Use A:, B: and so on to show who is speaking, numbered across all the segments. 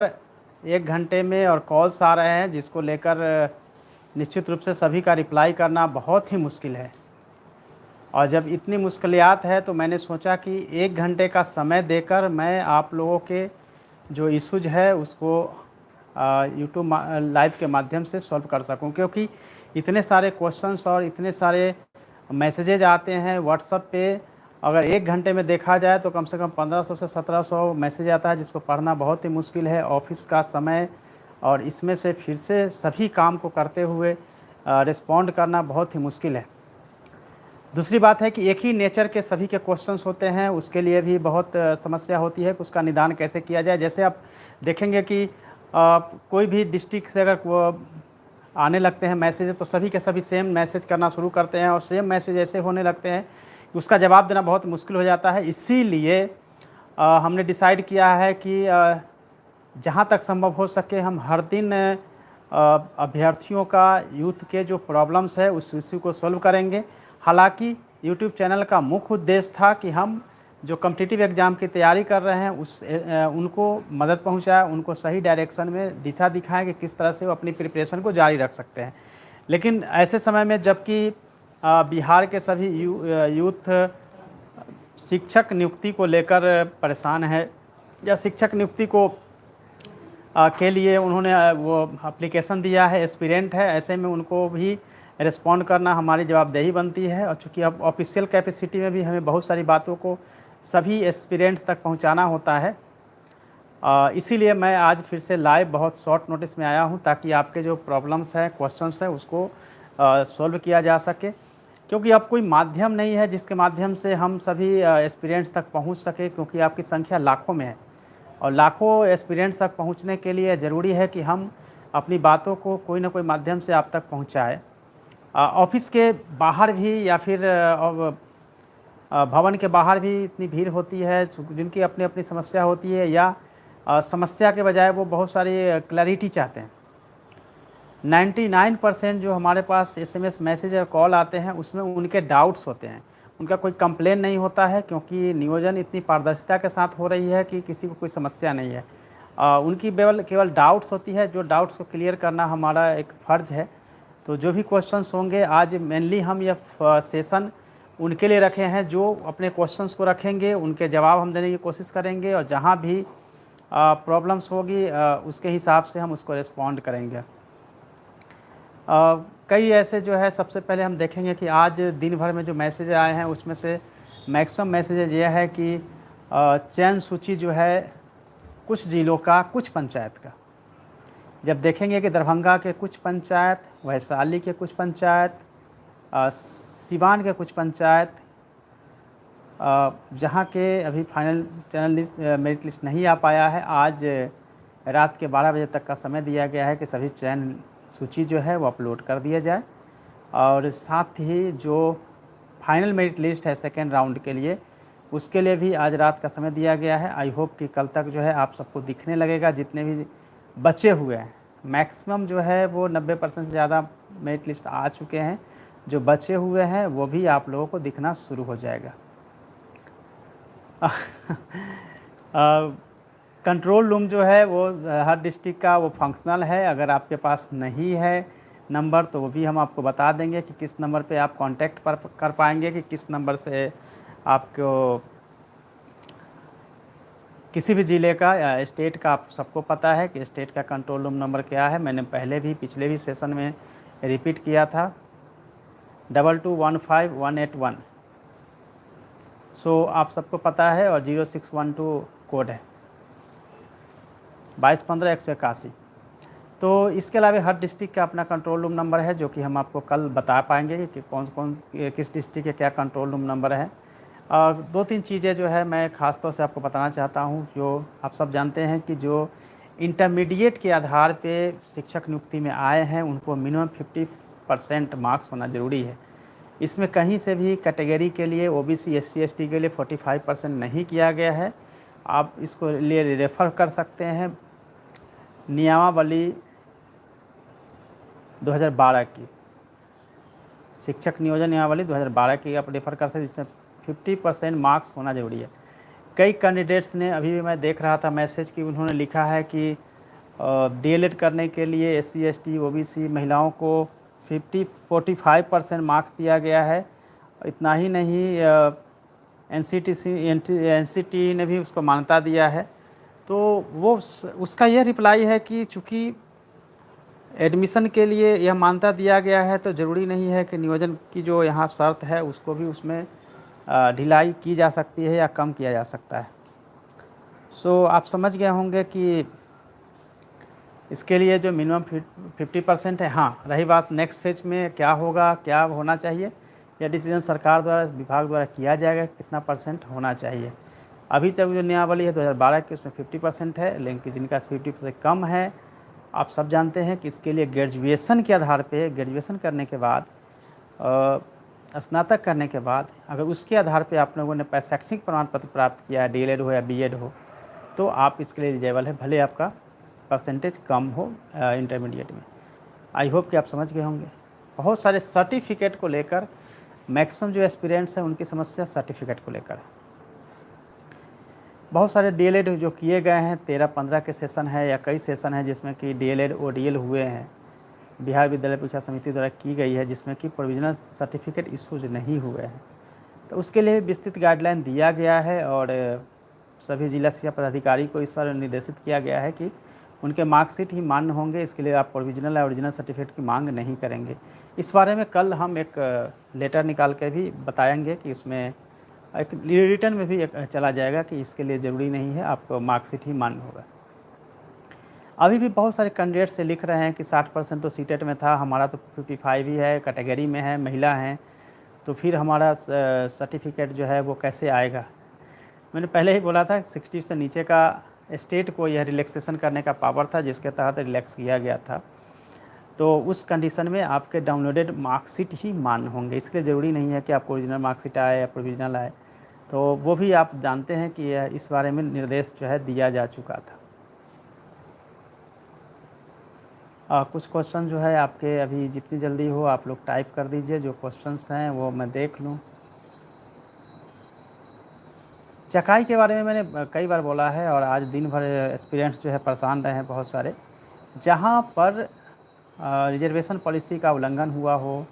A: 1 घंटे में और कॉल्स आ रहे हैं जिसको लेकर निश्चित रूप से सभी का रिप्लाई करना बहुत ही मुश्किल है। और जब इतनी मुश्किलात है तो मैंने सोचा कि 1 घंटे का समय देकर मैं आप लोगों के जो इश्यूज है उसको यूट्यूब लाइव के माध्यम से सॉल्व कर सकूं, क्योंकि इतने सारे क्वेश्चंस और इतने सारे मैसेजेज आते हैं व्हाट्सएप पे। अगर 1 घंटे में देखा जाए तो कम से कम 1500 से 1700 मैसेज आता है जिसको पढ़ना बहुत ही मुश्किल है। ऑफिस का समय और इसमें से फिर से सभी काम को करते हुए रिस्पॉन्ड करना बहुत ही मुश्किल है। दूसरी बात है कि एक ही नेचर के सभी के क्वेश्चंस होते हैं, उसके लिए भी बहुत समस्या होती है कि उसका निदान कैसे किया जाए। जैसे आप देखेंगे कि कोई भी डिस्ट्रिक्ट से अगर आने लगते हैं मैसेज तो सभी के सभी सेम मैसेज करना शुरू करते हैं और सेम मैसेज ऐसे होने लगते हैं कि उसका जवाब देना बहुत मुश्किल हो जाता है। इसीलिए हमने डिसाइड किया है कि जहाँ तक संभव हो सके हम हर दिन अभ्यर्थियों का यूथ के जो प्रॉब्लम्स है उस इश्यू को सॉल्व करेंगे। हालांकि यूट्यूब चैनल का मुख्य उद्देश्य था कि हम जो कॉम्पिटिटिव एग्ज़ाम की तैयारी कर रहे हैं उनको मदद पहुंचाए, उनको सही डायरेक्शन में दिशा दिखाएं कि किस तरह से वो अपनी प्रिपरेशन को जारी रख सकते हैं। लेकिन ऐसे समय में जबकि बिहार के सभी यूथ शिक्षक नियुक्ति को लेकर परेशान है या शिक्षक नियुक्ति को के लिए उन्होंने वो एप्लीकेशन दिया है, एस्पिरेंट है, ऐसे में उनको भी रिस्पॉन्ड करना हमारी जवाबदेही बनती है। और चूँकि अब ऑफिशियल कैपेसिटी में भी हमें बहुत सारी बातों को सभी एस्पिरेंट्स तक पहुंचाना होता है, इसीलिए मैं आज फिर से लाइव बहुत शॉर्ट नोटिस में आया हूं ताकि आपके जो प्रॉब्लम्स हैं, क्वेश्चंस हैं, उसको सॉल्व किया जा सके। क्योंकि अब कोई माध्यम नहीं है जिसके माध्यम से हम सभी एस्पिरेंट्स तक पहुंच सके, क्योंकि आपकी संख्या लाखों में है और लाखों एस्पिरेंट्स तक पहुंचने के लिए ज़रूरी है कि हम अपनी बातों को कोई ना कोई माध्यम से आप तक पहुँचाएँ। ऑफिस के बाहर भी या फिर भवन के बाहर भी इतनी भीड़ होती है जिनकी अपनी अपनी समस्या होती है, या समस्या के बजाय वो बहुत सारी क्लैरिटी चाहते हैं। 99% जो हमारे पास एसएमएस मैसेज और कॉल आते हैं उसमें उनके डाउट्स होते हैं, उनका कोई कंप्लेन नहीं होता है, क्योंकि नियोजन इतनी पारदर्शिता के साथ हो रही है कि किसी को कोई समस्या नहीं है। उनकी केवल डाउट्स होती है, जो डाउट्स को क्लियर करना हमारा एक फ़र्ज़ है। तो जो भी क्वेश्चंस होंगे आज मेनली हम यह सेशन उनके लिए रखे हैं जो अपने क्वेश्चंस को रखेंगे, उनके जवाब हम देने की कोशिश करेंगे और जहां भी प्रॉब्लम्स होगी उसके हिसाब से हम उसको रिस्पॉन्ड करेंगे। कई ऐसे जो है, सबसे पहले हम देखेंगे कि आज दिन भर में जो मैसेज आए हैं उसमें से मैक्सिमम मैसेज ये है कि चयन सूची जो है कुछ जिलों का, कुछ पंचायत का। जब देखेंगे कि दरभंगा के कुछ पंचायत, वैशाली के कुछ पंचायत, सिवान के कुछ पंचायत, जहाँ के अभी final channel list merit list नहीं आ पाया है, आज रात के 12 बजे तक का समय दिया गया है कि सभी चयन सूची जो है वो अपलोड कर दिया जाए। और साथ ही जो फाइनल मेरिट लिस्ट है सेकेंड राउंड के लिए, उसके लिए भी आज रात का समय दिया गया है। आई होप कि कल तक जो है आप सबको दिखने लगेगा। जितने भी बचे हुए हैं, मैक्सिमम जो है वो 90% से ज़्यादा मेरिट लिस्ट आ चुके हैं, जो बचे हुए हैं वो भी आप लोगों को दिखना शुरू हो जाएगा। कंट्रोल रूम जो है वो हर डिस्ट्रिक्ट का वो फंक्शनल है। अगर आपके पास नहीं है नंबर तो वो भी हम आपको बता देंगे कि किस नंबर पे आप कांटेक्ट कर पाएंगे, कि किस नंबर से आपको किसी भी ज़िले का या स्टेट का, आप सबको पता है कि स्टेट का कंट्रोल रूम नंबर क्या है। मैंने पहले भी पिछले भी सेशन में रिपीट किया था, 2215181। सो आप सबको पता है। और 0612 कोड है, 2215-181। तो इसके अलावा हर डिस्ट्रिक्ट का अपना कंट्रोल रूम नंबर है, जो कि हम आपको कल बता पाएंगे कि कौन किस डिस्ट्रिक्ट के क्या कंट्रोल रूम नंबर है। 2-3 चीज़ें जो है मैं ख़ास तौर से आपको बताना चाहता हूं। जो आप सब जानते हैं कि जो इंटरमीडिएट के आधार पे शिक्षक नियुक्ति में आए हैं उनको मिनिमम 50% मार्क्स होना ज़रूरी है। इसमें कहीं से भी कैटेगरी के लिए ओबीसी एससी एसटी के लिए 45% नहीं किया गया है। आप इसको लिए रेफ़र कर सकते हैं नियमावली 2012 की, शिक्षक नियोजन नियमावली 2012 की आप रेफ़र कर सकते हैं, जिसमें 50% मार्क्स होना ज़रूरी है। कई कैंडिडेट्स ने, अभी भी मैं देख रहा था मैसेज कि उन्होंने लिखा है कि डीएलएड करने के लिए एससी एसटी ओबीसी महिलाओं को 45% मार्क्स दिया गया है। इतना ही नहीं, एनसीटी ने भी उसको मान्यता दिया है। तो वो उसका यह रिप्लाई है कि चूँकि एडमिशन के लिए यह मान्यता दिया गया है तो ज़रूरी नहीं है कि नियोजन की जो यहाँ शर्त है उसको भी उसमें ढिलाई की जा सकती है या कम किया जा सकता है। सो आप समझ गए होंगे कि इसके लिए जो मिनिमम 50% है। हाँ, रही बात नेक्स्ट फेज में क्या होगा, क्या होना चाहिए, यह डिसीजन सरकार द्वारा, विभाग द्वारा किया जाएगा कितना % होना चाहिए। अभी तक जो नियमावली है 2012 की उसमें 50% है, लेकिन जिनका 50% कम है, आप सब जानते हैं कि इसके लिए ग्रेजुएशन के आधार पे, ग्रेजुएशन करने के बाद, स्नातक करने के बाद अगर उसके आधार पे आप लोगों ने शैक्षणिक प्रमाण पत्र प्राप्त किया है, डीएलएड हो या बीएड हो, तो आप इसके लिए एलिजिबल है, भले आपका परसेंटेज कम हो इंटरमीडिएट में। आई होप कि आप समझ गए होंगे। बहुत सारे सर्टिफिकेट को लेकर मैक्सिमम जो एस्पिरेंट्स हैं उनकी समस्या सर्टिफिकेट को लेकर। बहुत सारे डीएलएड जो किए गए हैं, 13-15 के सेशन है या कई सेशन है जिसमें कि डीएलएड ओडीएल हुए हैं, बिहार विद्यालय परीक्षा समिति द्वारा की गई है, जिसमें कि प्रोविजनल सर्टिफिकेट इशूज नहीं हुए हैं। तो उसके लिए विस्तृत गाइडलाइन दिया गया है और सभी जिला शिक्षा पदाधिकारी को इस पर निर्देशित किया गया है कि उनके मार्कशीट ही मान्य होंगे, इसके लिए आप प्रोविजनल या ओरिजिनल सर्टिफिकेट की मांग नहीं करेंगे। इस बारे में कल हम एक लेटर निकाल के भी बताएंगे कि उसमें एक रिटर्न में भी चला जाएगा कि इसके लिए ज़रूरी नहीं है, आपको मार्कशीट ही मान्य होगा। अभी भी बहुत सारे कैंडिडेट से लिख रहे हैं कि 60% तो सीटेट में था, हमारा तो 55 ही है, कैटेगरी में है, महिला हैं, तो फिर हमारा सर्टिफिकेट जो है वो कैसे आएगा। मैंने पहले ही बोला था 60 से नीचे का स्टेट को यह रिलैक्सेशन करने का पावर था, जिसके तहत रिलैक्स किया गया था। तो उस कंडीशन में आपके डाउनलोडेड मार्कशीट ही मान्य होंगे, इसलिए ज़रूरी नहीं है कि आपको ओरिजिनल मार्कशीट आए या प्रोविजनल आए। तो वो भी आप जानते हैं कि इस बारे में निर्देश जो है दिया जा चुका था। कुछ क्वेश्चन जो है आपके अभी जितनी जल्दी हो आप लोग टाइप कर दीजिए, जो क्वेश्चंस हैं वो मैं देख लूँ। चकाई के बारे में मैंने कई बार बोला है और आज दिन भर एस्पिरेंट्स जो है परेशान रहे हैं बहुत सारे। जहाँ पर रिजर्वेशन पॉलिसी का उल्लंघन हुआ हो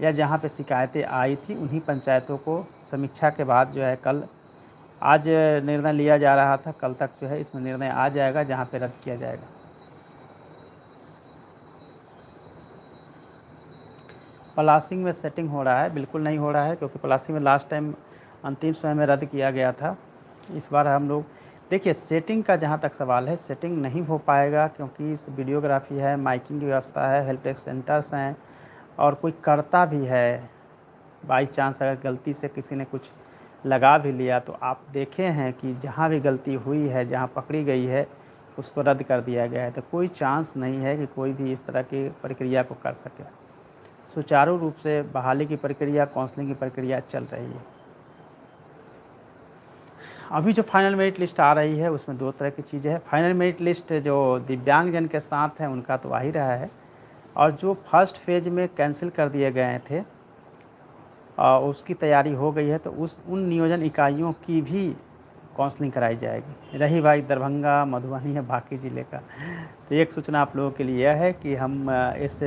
A: या जहाँ पे शिकायतें आई थी, उन्हीं पंचायतों को समीक्षा के बाद जो है कल, आज निर्णय लिया जा रहा था, कल तक जो है इसमें निर्णय आ जाएगा जहाँ पे रद्द किया जाएगा। पलासिंग में सेटिंग हो रहा है? बिल्कुल नहीं हो रहा है, क्योंकि पलासिंग में लास्ट टाइम अंतिम समय में रद्द किया गया था। इस बार हम लोग देखिए, सेटिंग का जहाँ तक सवाल है, सेटिंग नहीं हो पाएगा, क्योंकि इस वीडियोग्राफी है, माइकिंग की व्यवस्था है, हेल्प डेस्क सेंटर्स हैं, और कोई करता भी है, बाई चांस अगर गलती से किसी ने कुछ लगा भी लिया तो आप देखे हैं कि जहाँ भी गलती हुई है, जहाँ पकड़ी गई है, उसको रद्द कर दिया गया है। तो कोई चांस नहीं है कि कोई भी इस तरह की प्रक्रिया को कर सके। सुचारू रूप से बहाली की प्रक्रिया, काउंसलिंग की प्रक्रिया चल रही है। अभी जो फाइनल मेरिट लिस्ट आ रही है उसमें दो तरह की चीज़ें हैं। फाइनल मेरिट लिस्ट जो दिव्यांगजन के साथ है उनका तो आ ही रहा है, और जो फर्स्ट फेज में कैंसिल कर दिए गए थे उसकी तैयारी हो गई है। तो उन नियोजन इकाइयों की भी काउंसलिंग कराई जाएगी। रही भाई दरभंगा, मधुबनी या बाकी ज़िले का, तो एक सूचना आप लोगों के लिए यह है कि हम इस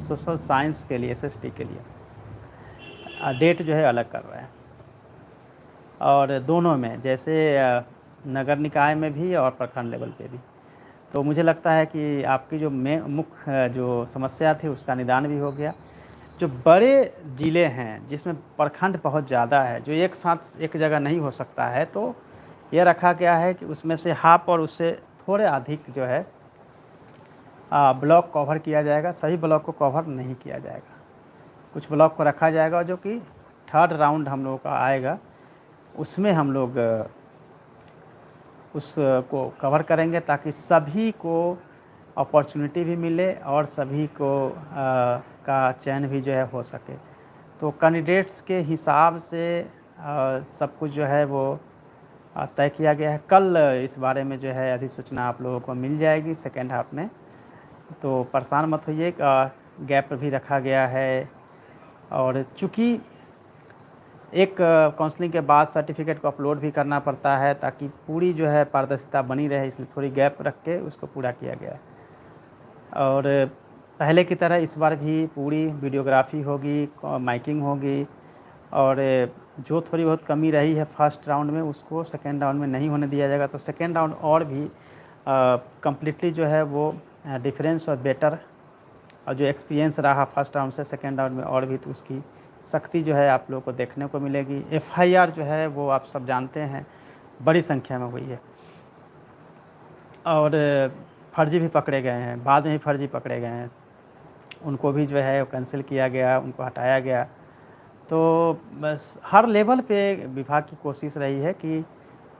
A: सोशल साइंस के लिए, SST के लिए डेट जो है अलग कर रहे हैं, और दोनों में, जैसे नगर निकाय में भी और प्रखंड लेवल पे भी। तो मुझे लगता है कि आपकी जो मुख्य जो समस्या थी उसका निदान भी हो गया। जो बड़े ज़िले हैं जिसमें प्रखंड बहुत ज़्यादा है, जो एक साथ एक जगह नहीं हो सकता है, तो यह रखा गया है कि उसमें से हाफ और उससे थोड़े अधिक जो है ब्लॉक कवर किया जाएगा। सही ब्लॉक को कवर नहीं किया जाएगा, कुछ ब्लॉक को रखा जाएगा। जो कि थर्ड राउंड हम लोगों का आएगा, उसमें हम लोग उसको कवर करेंगे, ताकि सभी को अपॉर्चुनिटी भी मिले और सभी को का चयन भी जो है हो सके। तो कैंडिडेट्स के हिसाब से सब कुछ जो है वो तय किया गया है। कल इस बारे में जो है अधिसूचना आप लोगों को मिल जाएगी सेकेंड हाफ में, तो परेशान मत होइए। गैप भी रखा गया है, और चूँकि एक काउंसलिंग के बाद सर्टिफिकेट को अपलोड भी करना पड़ता है, ताकि पूरी जो है पारदर्शिता बनी रहे, इसलिए थोड़ी गैप रख के उसको पूरा किया गया है। और पहले की तरह इस बार भी पूरी वीडियोग्राफी होगी, माइकिंग होगी, और जो थोड़ी बहुत कमी रही है फर्स्ट राउंड में उसको सेकेंड राउंड में नहीं होने दिया जाएगा। तो सेकेंड राउंड और भी कम्प्लीटली जो है वो डिफरेंस और बेटर, और जो एक्सपीरियंस रहा फर्स्ट राउंड से सेकेंड राउंड में और भी, तो उसकी सख्ती जो है आप लोगों को देखने को मिलेगी। एफआईआर जो है वो आप सब जानते हैं बड़ी संख्या में हुई है, और फर्जी भी पकड़े गए हैं, बाद में भी फर्जी पकड़े गए हैं, उनको भी जो है कैंसिल किया गया, उनको हटाया गया। तो बस हर लेवल पे विभाग की कोशिश रही है कि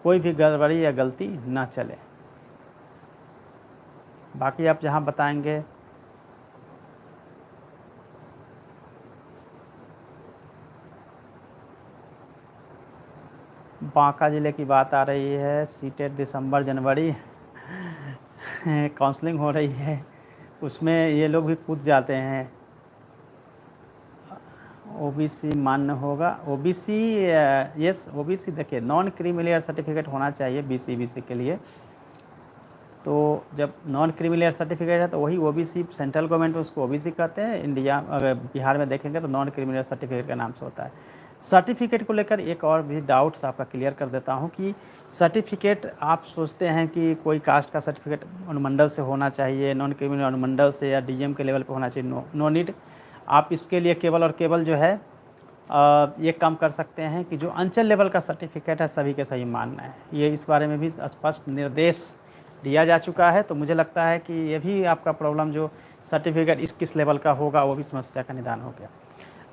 A: कोई भी गड़बड़ी या गलती ना चले। बाकी आप जहाँ बताएंगे। बांका ज़िले की बात आ रही है, सीटेट दिसंबर जनवरी काउंसलिंग हो रही है, उसमें ये लोग भी कूद जाते हैं। ओबीसी मान्य होगा, ओबीसी यस, ओबीसी देखिए नॉन क्रीमी सर्टिफिकेट होना चाहिए बीसी के लिए। तो जब नॉन क्रीमी सर्टिफिकेट है तो वही ओबीसी, सेंट्रल गवर्नमेंट में उसको ओबीसी कहते हैं। इंडिया अगर बिहार में देखेंगे तो नॉन क्रीमी सर्टिफिकेट के नाम से होता है। सर्टिफिकेट को लेकर एक और भी डाउट्स आपका क्लियर कर देता हूं कि सर्टिफिकेट आप सोचते हैं कि कोई कास्ट का सर्टिफिकेट अनुमंडल से होना चाहिए, नॉन क्रिमिनल अनुमंडल से या डीएम के लेवल पे होना चाहिए। No need. आप इसके लिए केवल और केवल जो है ये काम कर सकते हैं कि जो अंचल लेवल का सर्टिफिकेट है सभी के सही मानना है। ये इस बारे में भी स्पष्ट निर्देश दिया जा चुका है। तो मुझे लगता है कि ये भी आपका प्रॉब्लम जो सर्टिफिकेट किस लेवल का होगा वो भी समस्या का निदान हो गया।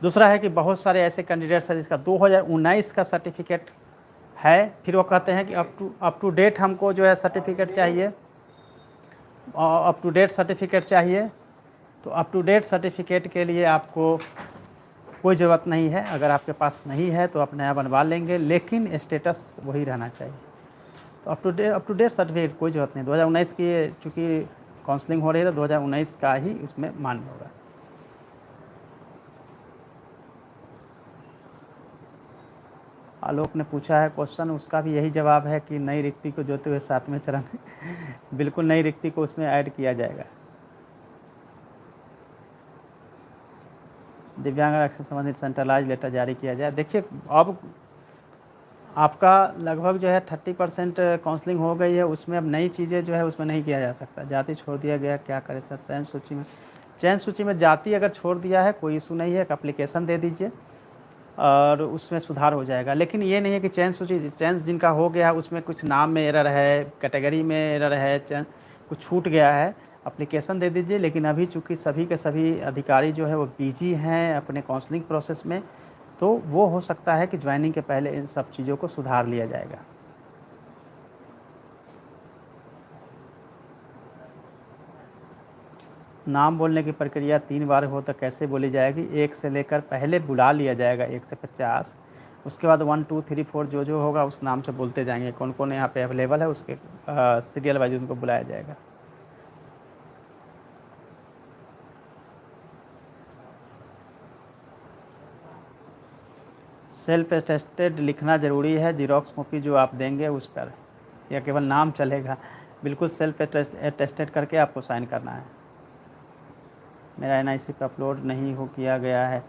A: दूसरा है कि बहुत सारे ऐसे कैंडिडेट्स हैं जिसका 2019 का सर्टिफिकेट है, फिर वो कहते हैं कि अप टू डेट हमको जो है सर्टिफिकेट चाहिए, अप टू डेट सर्टिफिकेट चाहिए। तो अप टू डेट सर्टिफिकेट के लिए आपको कोई ज़रूरत नहीं है, अगर आपके पास नहीं है तो आप नया बनवा लेंगे, लेकिन स्टेटस वही रहना चाहिए। तो अप टू डेट सर्टिफिकेट कोई ज़रूरत नहीं। 2019 की चूँकि काउंसलिंग हो रही है तो 2019 का ही उसमें मान्य होगा। आलोक ने पूछा है क्वेश्चन, उसका भी यही जवाब है कि नई रिक्ति को जोते हुए 7वें चरण बिल्कुल नई रिक्ति को उसमें ऐड किया जाएगा। दिव्यांग आरक्षण संबंधित सेंट्रलाइज लेटर जारी किया जाए। देखिए अब आपका लगभग जो है 30% काउंसलिंग हो गई है, उसमें अब नई चीज़ें जो है उसमें नहीं किया जा सकता। जाति छोड़ दिया गया, क्या करें सर। चयन सूची में जाति अगर छोड़ दिया है कोई इशू नहीं है, एक एप्लीकेशन दे दीजिए और उसमें सुधार हो जाएगा। लेकिन ये नहीं है कि चयन जिनका हो गया उसमें कुछ नाम में एरर है, कैटेगरी में एरर है, कुछ छूट गया है, एप्लीकेशन दे दीजिए। लेकिन अभी चूँकि सभी के सभी अधिकारी जो है वो बिजी हैं अपने काउंसलिंग प्रोसेस में, तो वो हो सकता है कि ज्वाइनिंग के पहले इन सब चीज़ों को सुधार लिया जाएगा। नाम बोलने की प्रक्रिया 3 बार हो तो कैसे बोली जाएगी? 1 से लेकर पहले बुला लिया जाएगा 1 से 50, उसके बाद 1 2 3 4 जो होगा उस नाम से बोलते जाएंगे। कौन कौन यहाँ पे अवेलेबल है उसके सीरियल वाइज उनको बुलाया जाएगा। सेल्फ अटेस्टेड लिखना ज़रूरी है, जीरोक्स कॉपी जो आप देंगे उस पर, या केवल नाम चलेगा? बिल्कुल सेल्फ अटेस्टेड करके आपको साइन करना है। मेरा एनआईसी पे अपलोड नहीं हो किया गया है।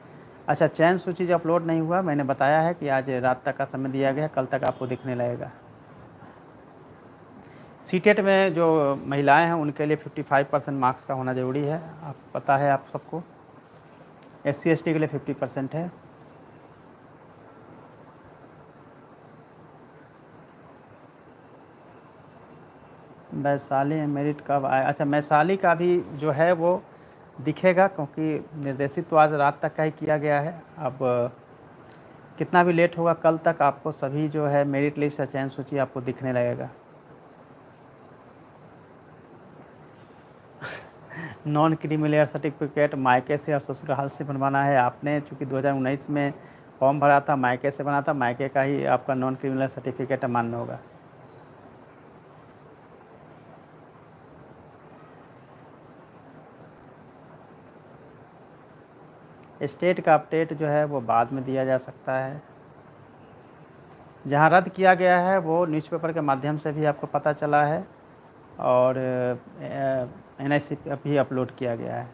A: अच्छा, चयन सूची जो अपलोड नहीं हुआ, मैंने बताया है कि आज रात तक का समय दिया गया, कल तक आपको दिखने लगेगा। सीटेट में जो महिलाएं हैं उनके लिए 55% मार्क्स का होना ज़रूरी है, आप पता है आप सबको। SC ST के लिए 50% है। वैशाली में मेरिट कब आए? अच्छा, वैशाली का भी जो है वो दिखेगा, क्योंकि निर्देशित तो आज रात तक का ही किया गया है। अब कितना भी लेट होगा कल तक आपको सभी जो है मेरिट लिस्ट या चयन सूची आपको दिखने लगेगा। नॉन क्रीमी सर्टिफिकेट मायके से और ससुराल से बनवाना है आपने, चूँकि 2019 में फॉर्म भरा था, मायके से बना था, मायके का ही आपका नॉन क्रीमी सर्टिफिकेट मान्य होगा। स्टेट का अपडेट जो है वो बाद में दिया जा सकता है। जहाँ रद्द किया गया है वो न्यूज़पेपर के माध्यम से भी आपको पता चला है और NIC पे भी अपलोड किया गया है।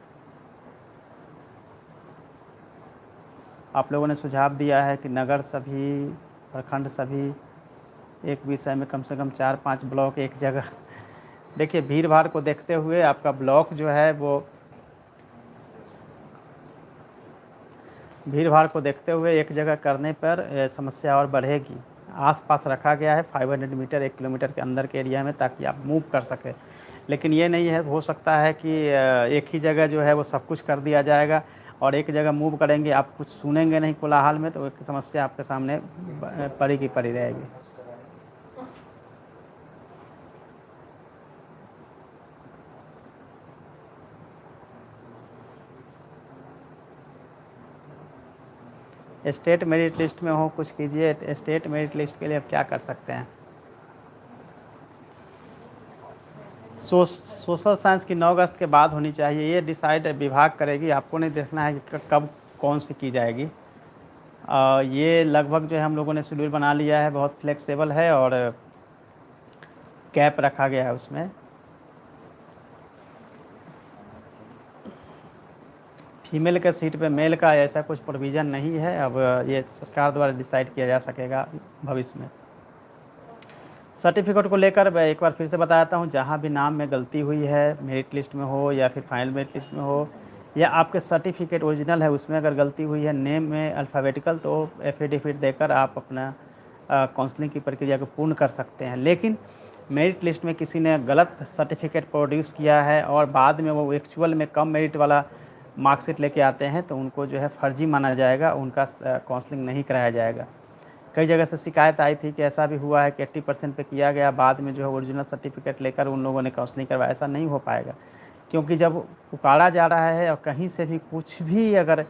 A: आप लोगों ने सुझाव दिया है कि नगर सभी, प्रखंड सभी एक विषय में कम से कम 4-5 ब्लॉक एक जगह। देखिए भीड़ भाड़ को देखते हुए आपका ब्लॉक जो है वो भीड़ भाड़ को देखते हुए एक जगह करने पर समस्या और बढ़ेगी। आसपास रखा गया है 500 मीटर 1 किलोमीटर के अंदर के एरिया में, ताकि आप मूव कर सकें। लेकिन ये नहीं है, हो सकता है कि एक ही जगह जो है वो सब कुछ कर दिया जाएगा और एक जगह मूव करेंगे, आप कुछ सुनेंगे नहीं कोलाहल में, तो एक समस्या आपके सामने पड़ी की पड़ी रहेगी। स्टेट मेरिट लिस्ट में हो, कुछ कीजिए। स्टेट मेरिट लिस्ट के लिए आप क्या कर सकते हैं? सोशल साइंस की 9 अगस्त के बाद होनी चाहिए, ये डिसाइड विभाग करेगी, आपको नहीं देखना है कि कब कौन सी की जाएगी। ये लगभग जो है हम लोगों ने शेड्यूल बना लिया है, बहुत फ्लेक्सिबल है और कैप रखा गया है उसमें। फीमेल के सीट पे मेल का ऐसा कुछ प्रोविज़न नहीं है, अब ये सरकार द्वारा डिसाइड किया जा सकेगा भविष्य में। सर्टिफिकेट को लेकर मैं एक बार फिर से बताता हूँ, जहाँ भी नाम में गलती हुई है, मेरिट लिस्ट में हो या फिर फाइनल मेरिट लिस्ट में हो, या आपके सर्टिफिकेट ओरिजिनल है उसमें अगर गलती हुई है नेम में अल्फ़ाबेटिकल, तो एफिडेविट देकर आप अपना काउंसलिंग की प्रक्रिया को पूर्ण कर सकते हैं। लेकिन मेरिट लिस्ट में किसी ने गलत सर्टिफिकेट प्रोड्यूस किया है और बाद में वो एक्चुअल में कम मेरिट वाला मार्कशीट लेके आते हैं, तो उनको जो है फर्जी माना जाएगा, उनका काउंसलिंग नहीं कराया जाएगा। कई जगह से शिकायत आई थी कि ऐसा भी हुआ है कि 80% पे किया गया, बाद में जो है ओरिजिनल सर्टिफिकेट लेकर उन लोगों ने काउंसलिंग करवाया। ऐसा नहीं हो पाएगा, क्योंकि जब पुकारा जा रहा है और कहीं से भी कुछ भी अगर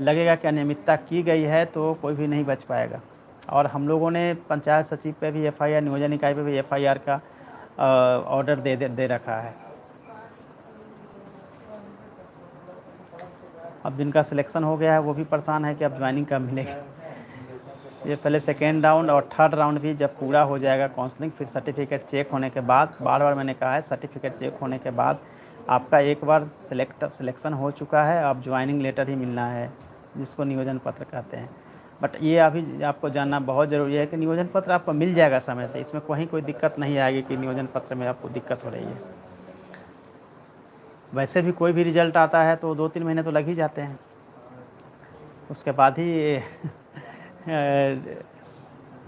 A: लगेगा कि अनियमितता की गई है, तो कोई भी नहीं बच पाएगा। और हम लोगों ने पंचायत सचिव पे भी FIR, नियोजन इकाई पे भी FIR का ऑर्डर दे रखा है। अब जिनका सिलेक्शन हो गया है वो भी परेशान है कि अब ज्वाइनिंग कब मिलेगी। ये पहले सेकेंड राउंड और थर्ड राउंड भी जब पूरा हो जाएगा काउंसलिंग, फिर सर्टिफिकेट चेक होने के बाद, बार बार मैंने कहा है, सर्टिफिकेट चेक होने के बाद आपका एक बार सिलेक्शन हो चुका है, अब ज्वाइनिंग लेटर ही मिलना है, जिसको नियोजन पत्र कहते हैं। बट ये अभी आपको जानना बहुत ज़रूरी है कि नियोजन पत्र आपको मिल जाएगा समय से, इसमें कोई दिक्कत नहीं आएगी कि नियोजन पत्र में आपको दिक्कत हो रही है। वैसे भी कोई भी रिजल्ट आता है तो 2-3 महीने तो लग ही जाते हैं, उसके बाद ही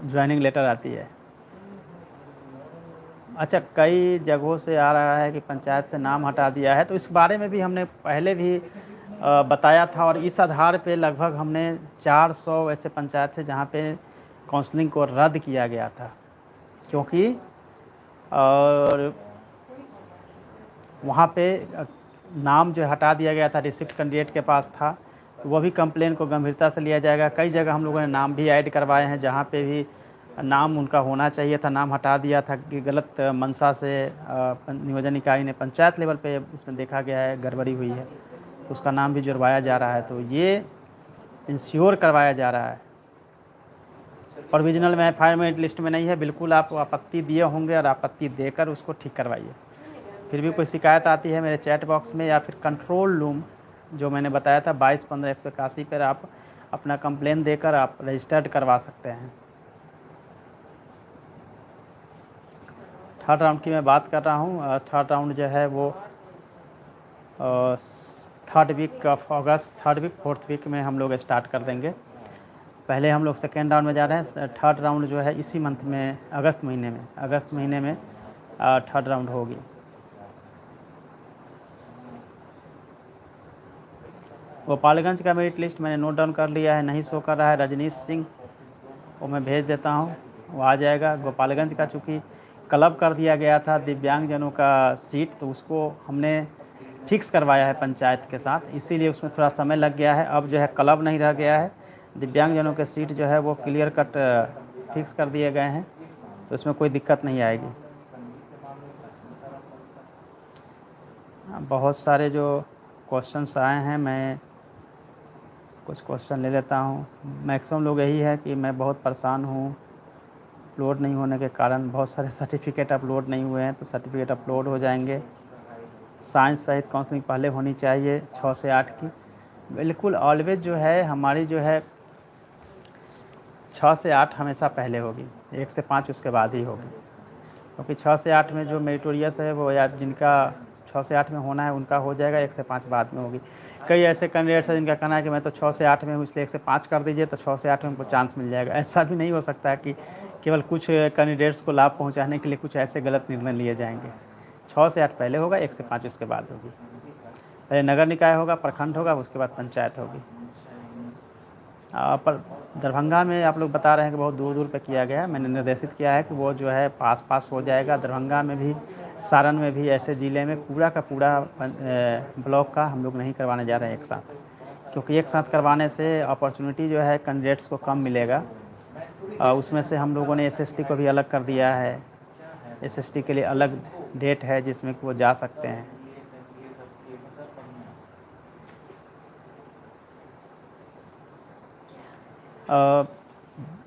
A: ज्वाइनिंग लेटर आती है। अच्छा, कई जगहों से आ रहा है कि पंचायत से नाम हटा दिया है, तो इस बारे में भी हमने पहले भी बताया था और इस आधार पे लगभग हमने 400 ऐसे पंचायत थे जहाँ पे काउंसलिंग को रद्द किया गया था, क्योंकि और वहाँ पे नाम जो हटा दिया गया था, रिसिप्ट कैंडिडेट के पास था, तो वो भी कंप्लेन को गंभीरता से लिया जाएगा। कई जगह हम लोगों ने नाम भी ऐड करवाए हैं जहाँ पे भी नाम उनका होना चाहिए था, नाम हटा दिया था कि गलत मंशा से नियोजन इकाई ने पंचायत लेवल पे इसमें देखा गया है गड़बड़ी हुई है, तो उसका नाम भी जुड़वाया जा रहा है। तो ये इंश्योर करवाया जा रहा है। प्रोविजनल में फाइनल मेरिट लिस्ट में नहीं है, बिल्कुल आप आपत्ति दिए होंगे और आपत्ति देकर उसको ठीक करवाइए। फिर भी कोई शिकायत आती है मेरे चैट बॉक्स में या फिर कंट्रोल रूम जो मैंने बताया था 2215-181 पर आप अपना कंप्लेन देकर आप रजिस्टर्ड करवा सकते हैं। थर्ड राउंड की मैं बात कर रहा हूँ। थर्ड राउंड जो है वो 3rd week of August, 3rd week 4th week में हम लोग स्टार्ट कर देंगे। पहले हम लोग सेकेंड राउंड में जा रहे हैं, थर्ड राउंड जो है इसी मंथ में अगस्त महीने में थर्ड राउंड होगी। गोपालगंज का मेरिट लिस्ट मैंने नोट डाउन कर लिया है, नहीं शो कर रहा है। रजनीश सिंह, वो मैं भेज देता हूँ, वो आ जाएगा। गोपालगंज का चूँकि क्लब कर दिया गया था दिव्यांगजनों का सीट, तो उसको हमने फिक्स करवाया है पंचायत के साथ, इसीलिए उसमें थोड़ा समय लग गया है। अब जो है क्लब नहीं रह गया है, दिव्यांगजनों के सीट जो है वो क्लियर कट फिक्स कर दिए गए हैं, तो इसमें कोई दिक्कत नहीं आएगी। बहुत सारे जो क्वेश्चंस आए हैं, मैं कुछ क्वेश्चन ले लेता हूँ। मैक्सिमम लोग यही है कि मैं बहुत परेशान हूँ, अपलोड नहीं होने के कारण बहुत सारे सर्टिफिकेट अपलोड नहीं हुए हैं, तो सर्टिफिकेट अपलोड हो जाएंगे। साइंस सहित काउंसलिंग पहले होनी चाहिए 6 से 8 की, बिल्कुल ऑलवेज जो है हमारी जो है 6 से 8 हमेशा पहले होगी, 1 से 5 उसके बाद ही होगी। क्योंकि 6 से 8 में जो मेरिटोरियस है वो या जिनका 6 से 8 में होना है उनका हो जाएगा, 1 से 5 बाद में होगी। कई ऐसे कैंडिडेट्स हैं जिनका कहना है कि मैं तो 6 से 8 में हूँ इसलिए 1 से 5 कर दीजिए, तो 6 से 8 में उनको चांस मिल जाएगा। ऐसा भी नहीं हो सकता है कि केवल कुछ कैंडिडेट्स को लाभ पहुँचाने के लिए कुछ ऐसे गलत निर्णय लिए जाएंगे। 6 से 8 पहले होगा, 1 से 5 उसके बाद होगी। पहले नगर निकाय होगा, प्रखंड होगा, उसके बाद पंचायत होगी। पर दरभंगा में आप लोग बता रहे हैं कि बहुत दूर दूर पे किया गया है, मैंने निर्देशित किया है कि वो जो है पास पास हो जाएगा। दरभंगा में भी, सारण में भी, ऐसे ज़िले में पूरा का पूरा ब्लॉक का हम लोग नहीं करवाने जा रहे हैं एक साथ, क्योंकि एक साथ करवाने से अपॉर्चुनिटी जो है कैंडिडेट्स को कम मिलेगा। उसमें से हम लोगों ने एसएसटी को भी अलग कर दिया है, एसएसटी के लिए अलग डेट है जिसमें कि वो जा सकते हैं।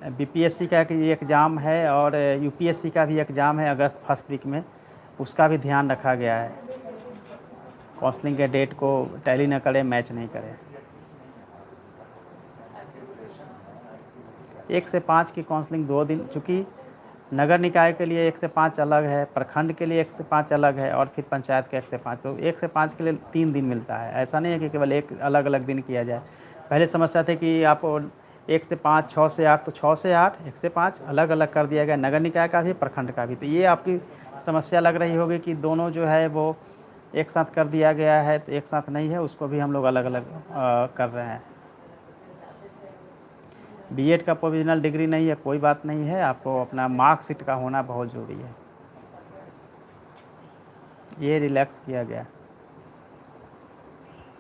A: बीपीएससी का ये एग्ज़ाम है और यूपीएससी का भी एग्ज़ाम है अगस्त फर्स्ट वीक में, उसका भी ध्यान रखा गया है। काउंसलिंग के डेट को टैली न करें, मैच नहीं करें। 1 से 5 की काउंसलिंग 2 दिन, चूँकि नगर निकाय के लिए 1 से 5 अलग है, प्रखंड के लिए 1 से 5 अलग है और फिर पंचायत के 1 से 5, तो 1 से 5 के लिए 3 दिन मिलता है। ऐसा नहीं है कि केवल एक अलग अलग दिन किया जाए। पहले समस्या थी कि आप 1 से 5, 6 से 8, तो 6 से 8, 1 से 5 अलग अलग कर दिया गया, नगर निकाय का भी, प्रखंड का भी। तो ये आपकी समस्या लग रही होगी कि दोनों जो है वो एक साथ कर दिया गया है, तो एक साथ नहीं है, उसको भी हम लोग अलग अलग कर रहे हैं। बीएड का प्रोविजनल डिग्री नहीं है, कोई बात नहीं है, आपको अपना मार्कशीट का होना बहुत ज़रूरी है। ये रिलैक्स किया गया।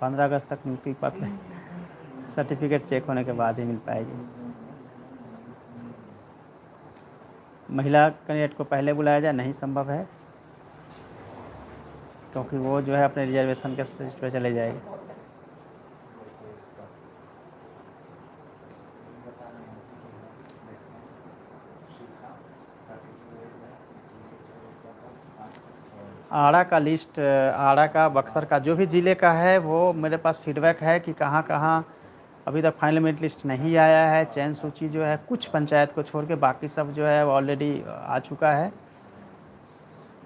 A: 15 अगस्त तक नियुक्ति पत्र सर्टिफिकेट चेक होने के बाद ही मिल पाएगी। महिला कैंडिडेट को पहले बुलाया जाए, नहीं संभव है, क्योंकि वो जो है अपने रिजर्वेशन के लिस्ट पे चले जाएगी। आड़ा का लिस्ट, आड़ा का, बक्सर का, जो भी ज़िले का है वो मेरे पास फीडबैक है कि कहाँ कहाँ अभी तक फाइनल मेरिट लिस्ट नहीं आया है। चयन सूची जो है कुछ पंचायत को छोड़ के बाकी सब जो है ऑलरेडी आ चुका है।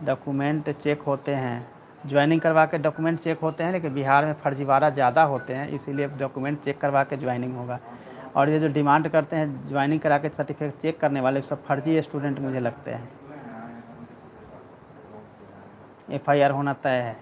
A: डॉक्यूमेंट चेक होते हैं, ज्वाइनिंग करवा के डॉक्यूमेंट चेक होते हैं, लेकिन बिहार में फर्जीवाड़ा ज़्यादा होते हैं, इसीलिए डॉक्यूमेंट चेक करवा के ज्वाइनिंग होगा। और ये जो डिमांड करते हैं ज्वाइनिंग करा के सर्टिफिकेट चेक करने वाले, सब फर्जी स्टूडेंट मुझे लगते हैं। एफआईआर होना तय है।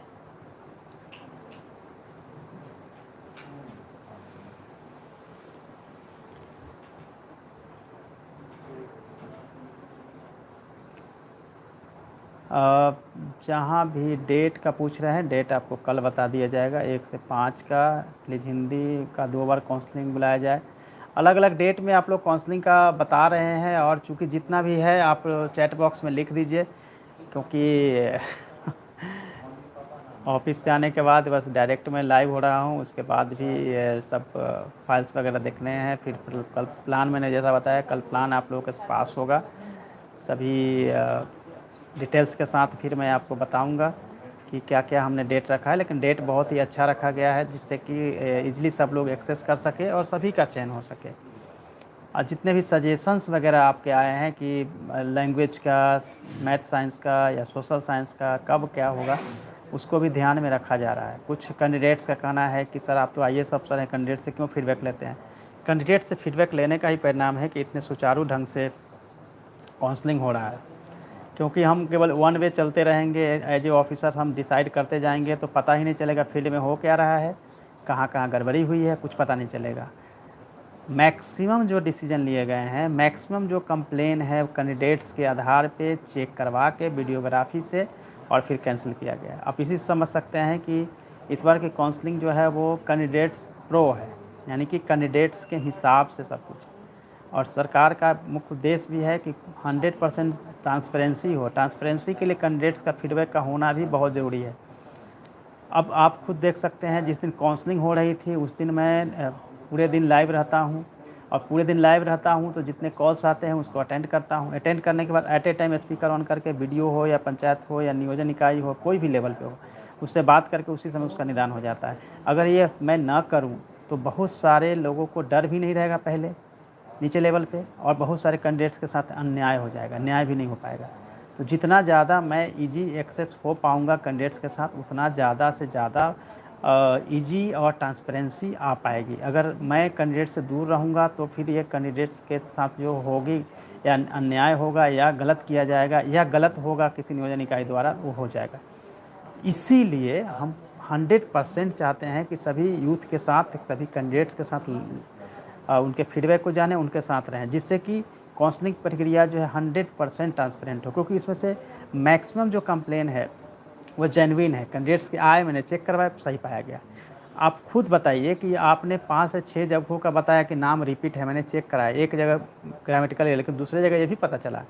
A: जहाँ भी डेट का पूछ रहे हैं, डेट आपको कल बता दिया जाएगा। 1 से 5 का प्लीज़ हिंदी का 2 बार काउंसलिंग बुलाया जाए। अलग अलग डेट में आप लोग काउंसलिंग का बता रहे हैं, और चूँकि जितना भी है आप चैट बॉक्स में लिख दीजिए, क्योंकि ऑफिस से आने के बाद बस डायरेक्ट मैं लाइव हो रहा हूँ, उसके बाद भी सब फाइल्स वगैरह देखने हैं। फिर कल प्लान मैंने जैसा बताया, कल प्लान आप लोगों के पास होगा सभी डिटेल्स के साथ। फिर मैं आपको बताऊंगा कि क्या क्या हमने डेट रखा है, लेकिन डेट बहुत ही अच्छा रखा गया है जिससे कि इजीली सब लोग एक्सेस कर सके और सभी का चयन हो सके। और जितने भी सजेशंस वगैरह आपके आए हैं कि लैंग्वेज का, मैथ साइंस का या सोशल साइंस का कब क्या होगा, उसको भी ध्यान में रखा जा रहा है। कुछ कैंडिडेट्स का कहना है कि सर आप तो आईएएस अफसर हैं, कैंडिडेट से क्यों फीडबैक लेते हैं? कैंडिडेट से फीडबैक लेने का ही परिणाम है कि इतने सुचारू ढंग से काउंसलिंग हो रहा है। क्योंकि हम केवल वन वे चलते रहेंगे, एज ए ऑफिसर हम डिसाइड करते जाएंगे, तो पता ही नहीं चलेगा फील्ड में हो क्या रहा है, कहाँ कहाँ गड़बड़ी हुई है, कुछ पता नहीं चलेगा। मैक्सिमम जो डिसीजन लिए गए हैं, मैक्सिमम जो कंप्लेन है कैंडिडेट्स के आधार पे चेक करवा के वीडियोग्राफी से और फिर कैंसिल किया गया। आप इसी से समझ सकते हैं कि इस बार की काउंसलिंग जो है वो कैंडिडेट्स प्रो है, यानी कि कैंडिडेट्स के हिसाब से सब कुछ। और सरकार का मुख्य उद्देश्य भी है कि 100% ट्रांसपेरेंसी हो। ट्रांसपेरेंसी के लिए कैंडिडेट्स का फीडबैक का होना भी बहुत ज़रूरी है। अब आप खुद देख सकते हैं, जिस दिन काउंसलिंग हो रही थी उस दिन मैं पूरे दिन लाइव रहता हूँ, और पूरे दिन लाइव रहता हूँ, तो जितने कॉल्स आते हैं उसको अटेंड करता हूँ। अटेंड करने के बाद at a time speaker on करके वीडियो हो या पंचायत हो या नियोजन इकाई हो, कोई भी लेवल पे हो, उससे बात करके उसी समय उसका निदान हो जाता है। अगर ये मैं ना करूँ तो बहुत सारे लोगों को डर भी नहीं रहेगा पहले नीचे लेवल पे, और बहुत सारे कैंडिडेट्स के साथ अन्याय हो जाएगा, न्याय भी नहीं हो पाएगा। तो जितना ज़्यादा मैं ईजी एक्सेस हो पाऊँगा कैंडिडेट्स के साथ, उतना ज़्यादा से ज़्यादा ईजी और ट्रांसपेरेंसी आ पाएगी। अगर मैं कैंडिडेट से दूर रहूँगा तो फिर ये कैंडिडेट्स के साथ जो होगी या अन्याय होगा या गलत किया जाएगा या गलत होगा किसी नियोजन इकाई द्वारा, वो हो जाएगा। इसीलिए हम 100% चाहते हैं कि सभी यूथ के साथ, सभी कैंडिडेट्स के साथ उनके फीडबैक को जानें, उनके साथ रहें, जिससे कि काउंसलिंग प्रक्रिया जो है 100% ट्रांसपेरेंट हो। क्योंकि इसमें से मैक्सिमम जो कंप्लेन है वो जेन्युइन है। कैंडिडेट्स के आए, मैंने चेक करवाया, सही पाया गया। आप खुद बताइए कि आपने 5 से 6 जगहों का बताया कि नाम रिपीट है, मैंने चेक कराया, एक जगह ग्रामेटिकल है, लेकिन दूसरी जगह ये भी पता चला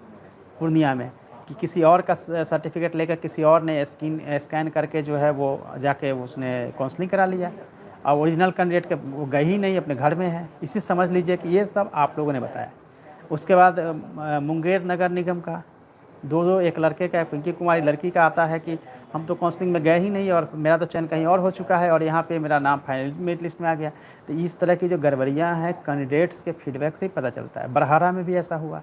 A: पूर्णिया में कि किसी और का सर्टिफिकेट लेकर किसी और ने स्कैन करके जो है वो जाके उसने काउंसलिंग करा लिया, और ओरिजिनल कैंडिडेट के वो गए ही नहीं, अपने घर में है। इसी समझ लीजिए कि ये सब आप लोगों ने बताया। उसके बाद मुंगेर नगर निगम का दो एक लड़के का, पिंकी कुमारी लड़की का आता है कि हम तो काउंसलिंग में गए ही नहीं और मेरा तो चयन कहीं और हो चुका है और यहाँ पे मेरा नाम फाइनल मेरिट लिस्ट में आ गया। तो इस तरह की जो गड़बड़ियाँ हैं कैंडिडेट्स के फीडबैक से ही पता चलता है। बरहारा में भी ऐसा हुआ,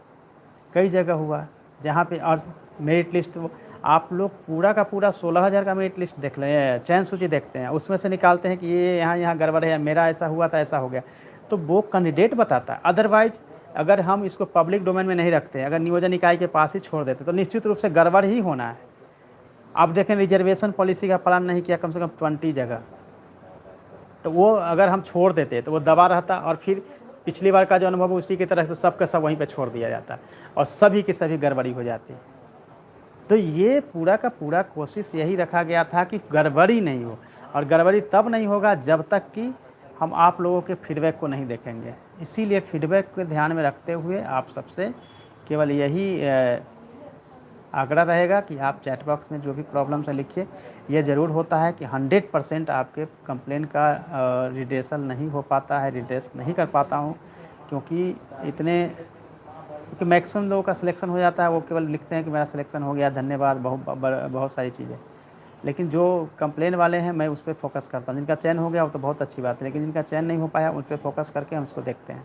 A: कई जगह हुआ जहाँ पे, और मेरिट लिस्ट आप लोग पूरा का पूरा 16,000 का मेरिट लिस्ट देख लें, चयन सूची देखते हैं, उसमें से निकालते हैं कि ये यहाँ गड़बड़ है, मेरा ऐसा हुआ था, ऐसा हो गया, तो वो कैंडिडेट बताता है। अदरवाइज अगर हम इसको पब्लिक डोमेन में नहीं रखते, अगर नियोजन इकाई के पास ही छोड़ देते, तो निश्चित रूप से गड़बड़ ही होना है। आप देखें, रिजर्वेशन पॉलिसी का पालन नहीं किया कम से कम 20 जगह, तो वो अगर हम छोड़ देते तो वो दबा रहता, और फिर पिछली बार का जो अनुभव उसी की तरह से सबका सब वहीं पे छोड़ दिया जाता और सभी की सभी गड़बड़ी हो जाती। तो ये पूरा का पूरा कोशिश यही रखा गया था कि गड़बड़ी नहीं हो, और गड़बड़ी तब नहीं होगा जब तक कि हम आप लोगों के फीडबैक को नहीं देखेंगे। इसीलिए फीडबैक को ध्यान में रखते हुए आप सबसे केवल यही आग्रह रहेगा कि आप चैट बॉक्स में जो भी प्रॉब्लम्स है लिखिए। यह ज़रूर होता है कि 100% आपके कंप्लेन का रिड्रेसल नहीं हो पाता है, रिड्रेस नहीं कर पाता हूँ, क्योंकि मैक्सिमम लोगों का सिलेक्शन हो जाता है, वो केवल लिखते हैं कि मेरा सिलेक्शन हो गया, धन्यवाद, बहुत सारी चीज़ें। लेकिन जो कंप्लेन वाले हैं मैं उस पर फोकस करता हूँ। जिनका चयन हो गया वो तो बहुत अच्छी बात है, लेकिन जिनका चयन नहीं हो पाया उन पर फोकस करके हम इसको देखते हैं।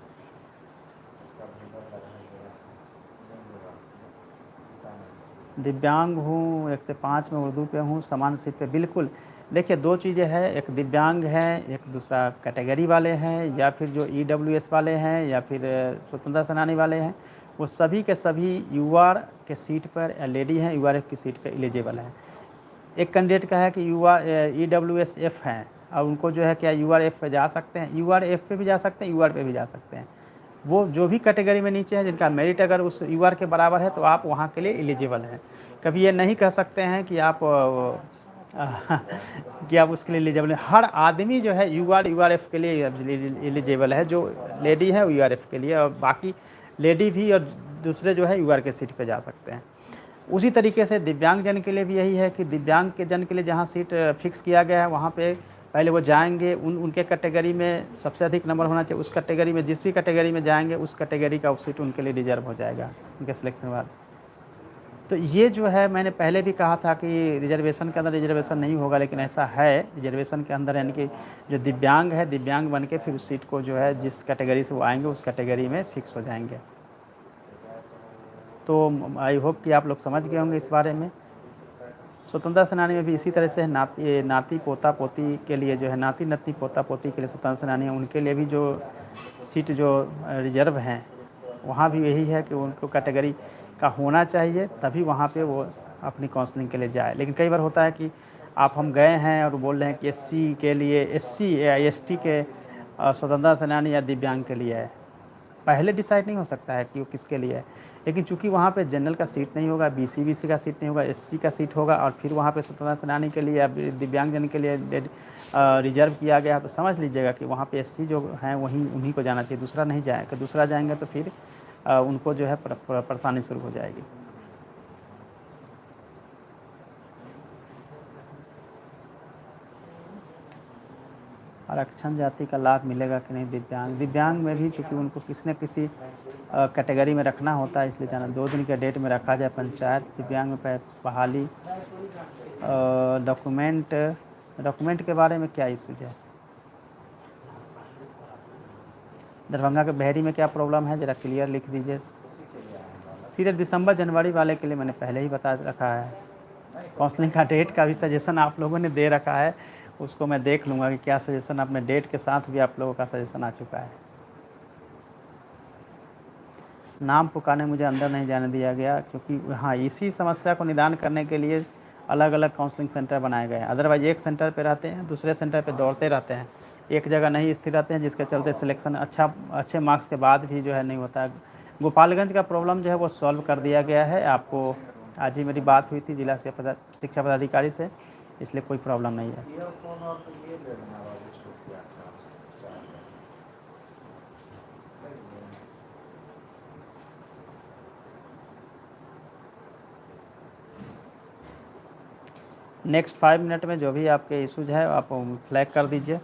A: दिव्यांग हूँ, 1 से 5 में उर्दू पे हूँ, समान सीट पे, बिल्कुल। देखिए, 2 चीज़ें हैं, एक दिव्यांग हैं, एक दूसरा कैटेगरी वाले हैं, या फिर जो EWS वाले हैं, या फिर स्वतंत्रता सेनानी वाले हैं, वो सभी के सभी UR के सीट पर या लेडी हैं, URF की सीट पर एलिजिबल हैं। एक कैंडिडेट का है कि EWS-F हैं, और उनको जो है क्या URF पे जा सकते हैं, URF पे भी जा सकते हैं, UR पे भी जा सकते हैं। वो जो भी कैटेगरी में नीचे है, जिनका मेरिट अगर उस UR के बराबर है, तो आप वहाँ के लिए एलिजिबल हैं। कभी ये नहीं कह सकते हैं कि आप कि आप उसके लिए एलिजिबल हैं। हर आदमी जो है URF के लिए एलिजिबल है। जो लेडी है वो URF के लिए, और बाकी लेडी भी और दूसरे जो है UR के सीट पे जा सकते हैं। उसी तरीके से दिव्यांग जन के लिए भी यही है कि दिव्यांग के जन के लिए जहाँ सीट फिक्स किया गया है, वहाँ पे पहले वो जाएंगे, उनके कैटेगरी में सबसे अधिक नंबर होना चाहिए। उस कैटेगरी में, जिस भी कैटेगरी में जाएंगे, उस कैटेगरी का सीट उनके लिए रिजर्व हो जाएगा उनके सिलेक्शन के बाद। तो ये जो है, मैंने पहले भी कहा था कि रिजर्वेशन के अंदर रिजर्वेशन नहीं होगा, लेकिन ऐसा है रिजर्वेशन के अंदर, यानी कि जो दिव्यांग है, दिव्यांग बन के फिर उस सीट को जो है जिस कैटेगरी से वो आएंगे उस कैटेगरी में फिक्स हो जाएंगे। तो आई होप कि आप लोग समझ गए होंगे इस बारे में। स्वतंत्रता सेनानी में भी इसी तरह से नाती पोता पोती के लिए जो है, नाती नती पोता पोती के लिए स्वतंत्रता सेनानी है, उनके लिए भी जो सीट जो रिजर्व हैं, वहाँ भी यही है कि उनको कैटेगरी का होना चाहिए, तभी वहाँ पे वो अपनी काउंसलिंग के लिए जाए। लेकिन कई बार होता है कि हम गए हैं और बोल रहे हैं कि SC के लिए, SC या ST के स्वतंत्रता सेनानी या दिव्यांग के लिए है। पहले डिसाइड नहीं हो सकता है कि वो किसके लिए है, लेकिन चूंकि वहाँ पे जनरल का सीट नहीं होगा, BC का सीट नहीं होगा, SC का सीट होगा, और फिर वहाँ पे स्वतंत्रता सेनानी के लिए या दिव्यांगजन के लिए रिजर्व किया गया, तो समझ लीजिएगा कि वहाँ पे SC जो हैं उन्हीं को जाना चाहिए, दूसरा नहीं जाएगा। दूसरा जाएंगे तो फिर उनको जो है परेशानी शुरू हो जाएगी। आरक्षण जाति का लाभ मिलेगा कि नहीं दिव्यांग में भी, चूँकि उनको किसी न किसी कैटेगरी में रखना होता है, इसलिए जाना 2 दिन के डेट में रखा जाए। पंचायत दिव्यांग में बहाली, डॉक्यूमेंट के बारे में क्या इशूज है? दरभंगा के बहेरी में क्या प्रॉब्लम है, ज़रा क्लियर लिख दीजिए। सीधे दिसंबर जनवरी वाले के लिए मैंने पहले ही बता रखा है। काउंसलिंग का डेट का भी सजेशन आप लोगों ने दे रखा है, उसको मैं देख लूँगा कि क्या सजेशन आपने, डेट के साथ भी आप लोगों का सजेशन आ चुका है। नाम पुकारने मुझे अंदर नहीं जाने दिया गया, क्योंकि हाँ, इसी समस्या को निदान करने के लिए अलग अलग काउंसलिंग सेंटर बनाए गए हैं। अदरवाइज एक सेंटर पे रहते हैं, दूसरे सेंटर पे दौड़ते रहते हैं, एक जगह नहीं स्थिर रहते हैं, जिसके चलते सिलेक्शन अच्छे मार्क्स के बाद भी जो है नहीं होता है। गोपालगंज का प्रॉब्लम जो है वो सॉल्व कर दिया गया है। आपको आज ही मेरी बात हुई थी जिला शिक्षा पदाधिकारी से, इसलिए कोई प्रॉब्लम नहीं है। नेक्स्ट 5 मिनट में जो भी आपके इशूज है आप फ्लैग कर दीजिए।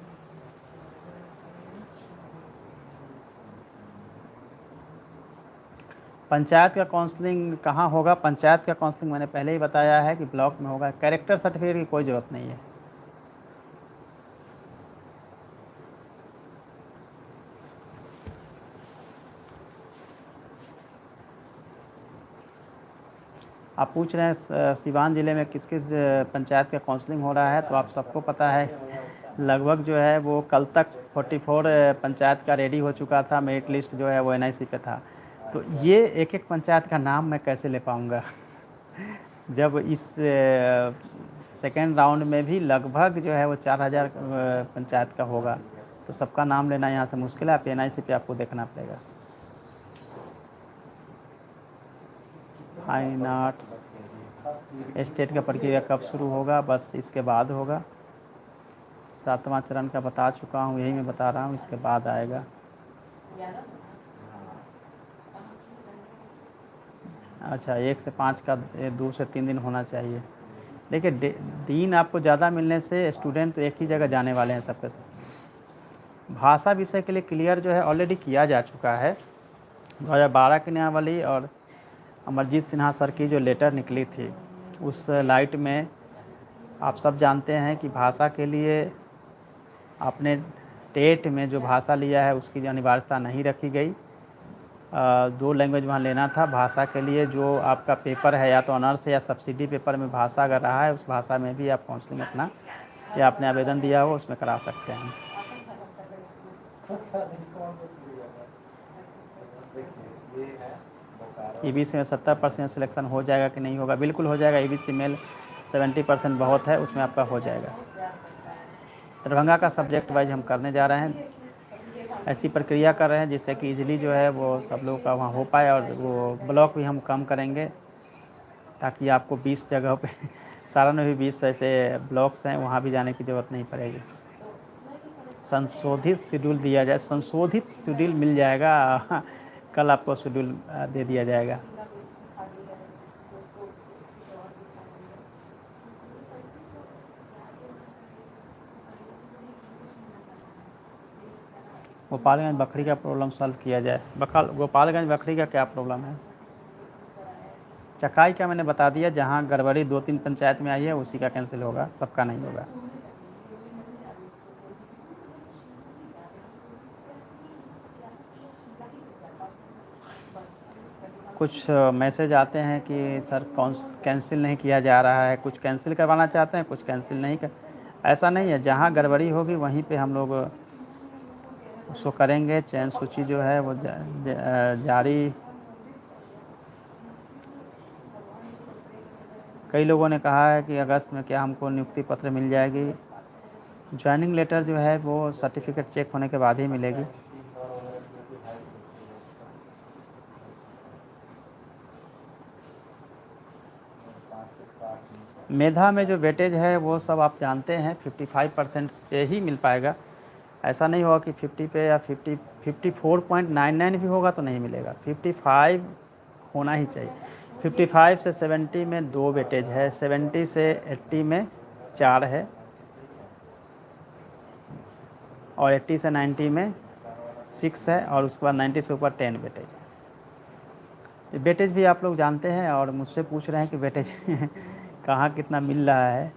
A: पंचायत का काउंसलिंग कहाँ होगा? पंचायत का काउंसलिंग मैंने पहले ही बताया है कि ब्लॉक में होगा। कैरेक्टर सर्टिफिकेट की कोई ज़रूरत नहीं है। आप पूछ रहे हैं सिवान ज़िले में किस किस पंचायत का काउंसलिंग हो रहा है, तो आप सबको पता है लगभग जो है वो कल तक 44 पंचायत का रेडी हो चुका था। मेरिट लिस्ट जो है वो NIC पे था। तो ये एक एक पंचायत का नाम मैं कैसे ले पाऊँगा जब इस सेकेंड राउंड में भी लगभग जो है वो 4000 पंचायत का होगा, तो सबका नाम लेना यहाँ से मुश्किल है। आप NIC पे आपको देखना पड़ेगा। फाइन आर्ट्स स्टेट का प्रक्रिया कब शुरू होगा? बस इसके बाद होगा। 7वां चरण का बता चुका हूँ, यही मैं बता रहा हूँ, इसके बाद आएगा। अच्छा, 1 से 5 का 2 से 3 दिन होना चाहिए। देखिए, दिन आपको ज़्यादा मिलने से स्टूडेंट तो एक ही जगह जाने वाले हैं सबके सब। भाषा विषय के लिए क्लियर जो है ऑलरेडी किया जा चुका है। 2012 की नियमावली और अमरजीत सिन्हा सर की जो लेटर निकली थी, उस लाइट में आप सब जानते हैं कि भाषा के लिए आपने टेट में जो भाषा लिया है उसकी अनिवार्यता नहीं रखी गई। 2 लैंग्वेज वहाँ लेना था। भाषा के लिए जो आपका पेपर है, या तो ऑनर्स या सब्सिडी पेपर में भाषा अगर रहा है, उस भाषा में भी आप काउंसलिंग अपना, या आपने आवेदन दिया हो उसमें करा सकते हैं। EBC में 70% सिलेक्शन हो जाएगा कि नहीं होगा? बिल्कुल हो जाएगा। EBC मेल 70% बहुत है, उसमें आपका हो जाएगा। दरभंगा का सब्जेक्ट वाइज हम करने जा रहे हैं, ऐसी प्रक्रिया कर रहे हैं जिससे कि इजीली जो है वो सब लोगों का वहाँ हो पाए, और वो ब्लॉक भी हम कम करेंगे ताकि आपको 20 जगह पे सारण में भी 20 ऐसे ब्लॉक्स हैं, वहाँ भी जाने की ज़रूरत नहीं पड़ेगी। संशोधित शेड्यूल दिया जाए, संशोधित शेड्यूल मिल जाएगा कल आपको शेड्यूल दे दिया जाएगा। गोपालगंज बखरी का प्रॉब्लम सॉल्व किया जाए। गोपालगंज बखरी का क्या प्रॉब्लम है? चकाई का मैंने बता दिया, जहाँ गड़बड़ी 2-3 पंचायत में आई है उसी का कैंसिल होगा, सबका नहीं होगा। कुछ मैसेज आते हैं कि सर कैंसिल नहीं किया जा रहा है, कुछ कैंसिल करवाना चाहते हैं, कुछ कैंसिल नहीं कर। ऐसा नहीं है, जहाँ गड़बड़ी होगी वहीं पे हम लोग उसको करेंगे। चयन सूची जो है वो जारी। कई लोगों ने कहा है कि अगस्त में क्या हमको नियुक्ति पत्र मिल जाएगी? ज्वाइनिंग लेटर जो है वो सर्टिफिकेट चेक होने के बाद ही मिलेगी। मेधा में जो वेटेज है वो सब आप जानते हैं, 55% पे ही मिल पाएगा। ऐसा नहीं होगा कि 50 पे या 54.99 भी होगा तो नहीं मिलेगा। 55 होना ही चाहिए। 55 से 70 में 2 वेटेज है, 70 से 80 में 4 है। और 80 से 90 में 6 है, और उसके बाद 90 से ऊपर 10 वेटेज है। वेटेज भी आप लोग जानते हैं और मुझसे पूछ रहे हैं कि वेटेज कहाँ कितना मिल रहा है।